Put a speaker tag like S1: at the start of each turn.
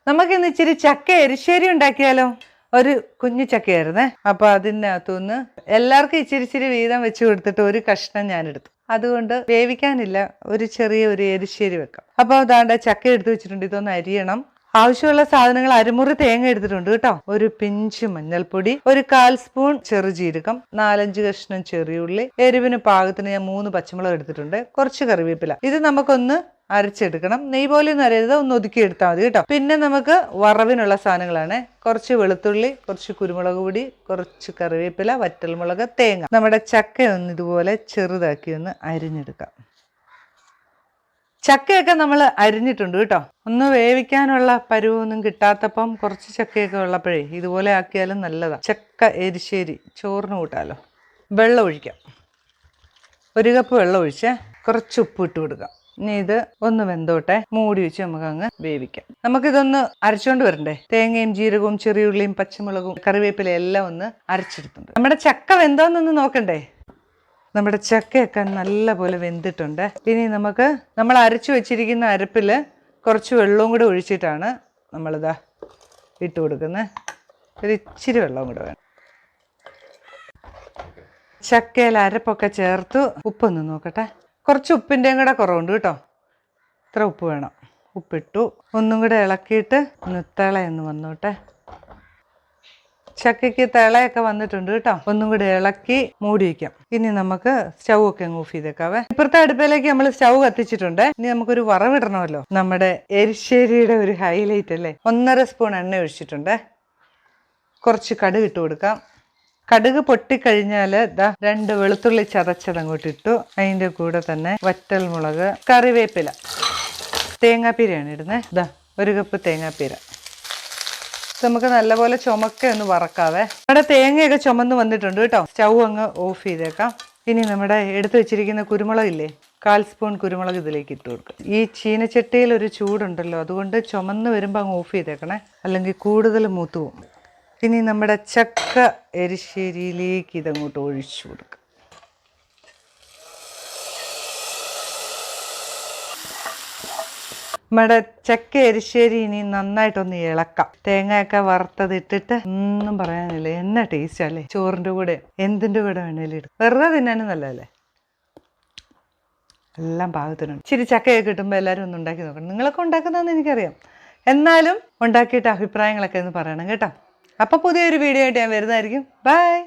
S1: നമുക്കിന്ന് ഇച്ചിരി ചക്ക എരിശ്ശേരി ഉണ്ടാക്കിയാലോ? ഒരു കുഞ്ഞു ചക്കയായിരുന്നേ. അപ്പൊ അതിനകത്തുനിന്ന് എല്ലാവർക്കും ഇച്ചിരി വീതം വെച്ച് കൊടുത്തിട്ട് ഒരു കഷ്ണം ഞാൻ എടുത്തു. അതുകൊണ്ട് വേവിക്കാനില്ല, ഒരു ചെറിയ എരിശ്ശേരി വെക്കാം. അപ്പൊ അതാണ്ട് ചക്ക എടുത്ത് വെച്ചിട്ടുണ്ട്. ഇതൊന്ന് അരിയണം. ആവശ്യമുള്ള സാധനങ്ങൾ: അരമുറി തേങ്ങ എടുത്തിട്ടുണ്ട് കേട്ടോ, ഒരു പിഞ്ച് മഞ്ഞൾപ്പൊടി, ഒരു 1/4 സ്പൂൺ ചെറുജീരകം, 4-5 കഷ്ണം ചെറിയുള്ളി, എരിവിന് പാകത്തിന് ഞാൻ 3 പച്ചമുളക് എടുത്തിട്ടുണ്ട്, കുറച്ച് കറിവേപ്പില. ഇത് നമുക്കൊന്ന് അരച്ചെടുക്കണം. നെയ്യ് പോലെ ഒന്നും അരരുത്, ഒന്ന് ഒതുക്കി എടുത്താൽ മതി കേട്ടോ. പിന്നെ നമുക്ക് വറവിനുള്ള സാധനങ്ങളാണ്: കുറച്ച് വെളുത്തുള്ളി, കുറച്ച് കുരുമുളക് പൊടി, കുറച്ച് കറിവേപ്പില, വറ്റൽമുളക്, തേങ്ങ. നമ്മുടെ ചക്ക ഒന്ന് ഇതുപോലെ ചെറുതാക്കി ഒന്ന് അരിഞ്ഞെടുക്കാം. ചക്കയൊക്കെ നമ്മൾ അരിഞ്ഞിട്ടുണ്ട് കേട്ടോ. ഒന്ന് വേവിക്കാനുള്ള പരുവൊന്നും കിട്ടാത്തപ്പം കുറച്ച് ചക്കയൊക്കെ ഉള്ളപ്പോഴേ ഇതുപോലെ ആക്കിയാലും നല്ലതാണ്. ചക്ക എരിശ്ശേരി ചോറിന് കൂട്ടാലോ. വെള്ളം ഒഴിക്കാം. 1 കപ്പ് വെള്ളം ഒഴിച്ച് കുറച്ച് ഉപ്പ് ഇട്ട് കൊടുക്കാം. ഇനി ഇത് ഒന്ന് വെന്തോട്ടെ. മൂടി വെച്ച് നമുക്ക് അങ്ങ് വേവിക്കാം. നമുക്കിതൊന്ന് അരച്ചോണ്ട് വരണ്ടേ. തേങ്ങയും ജീരകവും ചെറിയുള്ളിയും പച്ചമുളകും കറിവേപ്പിലയും എല്ലാം ഒന്ന് അരച്ചെടുത്തുണ്ട്. നമ്മുടെ ചക്ക വെന്തോന്നൊന്ന് നോക്കണ്ടേ. നമ്മുടെ ചക്കയൊക്കെ നല്ല പോലെ വെന്തിട്ടുണ്ട്. ഇനി നമ്മൾ അരച്ചു വെച്ചിരിക്കുന്ന അരപ്പിൽ കുറച്ച് വെള്ളവും കൂടെ ഒഴിച്ചിട്ടാണ് നമ്മളിതാ ഇട്ട് കൊടുക്കുന്നത്. ഒരു ഇച്ചിരി വെള്ളവും കൂടെ വേണം. ചക്കയിൽ അരപ്പൊക്കെ ചേർത്ത് ഉപ്പൊന്ന് നോക്കട്ടെ. കുറച്ച് ഉപ്പിൻ്റെയും കൂടെ കുറവുണ്ട് കേട്ടോ. ഇത്ര ഉപ്പ് വേണം. ഉപ്പിട്ടു. ഒന്നും കൂടെ ഇളക്കിയിട്ട് ഒന്ന് തിളയൊന്ന് വന്നോട്ടെ. ചക്കയ്ക്ക് തിളയൊക്കെ വന്നിട്ടുണ്ട് കേട്ടോ. ഒന്നും കൂടി ഇളക്കി മൂടി വയ്ക്കാം. ഇനി നമുക്ക് സ്റ്റൗ ഒക്കെ ഓഫ് ചെയ്തേക്കാവേ. ഇപ്പുറത്തെ അടുപ്പിലേക്ക് നമ്മൾ സ്റ്റൗ കത്തിച്ചിട്ടുണ്ട്. ഇനി നമുക്കൊരു വറവിടണമല്ലോ. നമ്മുടെ എരിശ്ശേരിയുടെ ഒരു ഹൈലൈറ്റ് അല്ലേ. 1.5 സ്പൂൺ എണ്ണ ഒഴിച്ചിട്ടുണ്ട്. കുറച്ച് കടുക് ഇട്ട് കൊടുക്കാം. കടുക് പൊട്ടിക്കഴിഞ്ഞാൽ 2 വെളുത്തുള്ളി ചതച്ചതങ്ങോട്ട് ഇട്ടു. അതിൻ്റെ കൂടെ തന്നെ വറ്റൽമുളക്, കറിവേപ്പില, തേങ്ങാപ്പീരയാണ് ഇടുന്നത്. 1 കപ്പ് തേങ്ങാപ്പീര. നമുക്ക് നല്ലപോലെ ചുമക്ക ഒന്ന് വറക്കാവേ. നമ്മുടെ തേങ്ങയൊക്കെ ചുമന്ന് വന്നിട്ടുണ്ട് കേട്ടോ. സ്റ്റൗ അങ്ങ് ഓഫ് ചെയ്തേക്കാം. ഇനി നമ്മുടെ എടുത്തു വെച്ചിരിക്കുന്ന കുരുമുളകില്ലേ, 1/4 സ്പൂൺ കുരുമുളക് ഇതിലേക്ക് ഇട്ട് കൊടുക്കും. ഈ ചീനച്ചട്ടിയിൽ ഒരു ചൂടുണ്ടല്ലോ, അതുകൊണ്ട് ചുമന്ന് വരുമ്പോൾ അങ്ങ് ഓഫ് ചെയ്തേക്കണേ, അല്ലെങ്കിൽ കൂടുതൽ മൂത്ത് പോകും. ഇനി നമ്മുടെ ചക്ക എരിശ്ശേരിയിലേക്ക് ഇതങ്ങോട്ട് ഒഴിച്ചു കൊടുക്കാം. നമ്മുടെ ചക്ക എരിശ്ശേരി ഇനി നന്നായിട്ടൊന്ന് ഇളക്കാം. തേങ്ങയൊക്കെ വറുത്തതിട്ടിട്ട് ഒന്നും പറയാനില്ല. എന്നാ ടേസ്റ്റ് അല്ലേ. ചോറിൻ്റെ കൂടെ എന്തിൻ്റെ കൂടെ വേണേലും ഇടും. വെറുതെ തിന്നാനും നല്ലതല്ലേ. എല്ലാം പാകത്തിനുണ്ട്. ഇച്ചിരി ചക്കയൊക്കെ കിട്ടുമ്പോൾ എല്ലാവരും ഒന്ന് ഉണ്ടാക്കി നോക്കണം. നിങ്ങളൊക്കെ ഉണ്ടാക്കുന്നതെന്ന് എനിക്കറിയാം. എന്നാലും ഉണ്ടാക്കിയിട്ട് അഭിപ്രായങ്ങളൊക്കെ ഒന്ന് പറയണം കേട്ടോ. അപ്പോൾ പുതിയൊരു വീഡിയോ ആയിട്ട് ഞാൻ വരുന്നതായിരിക്കും. ബൈ.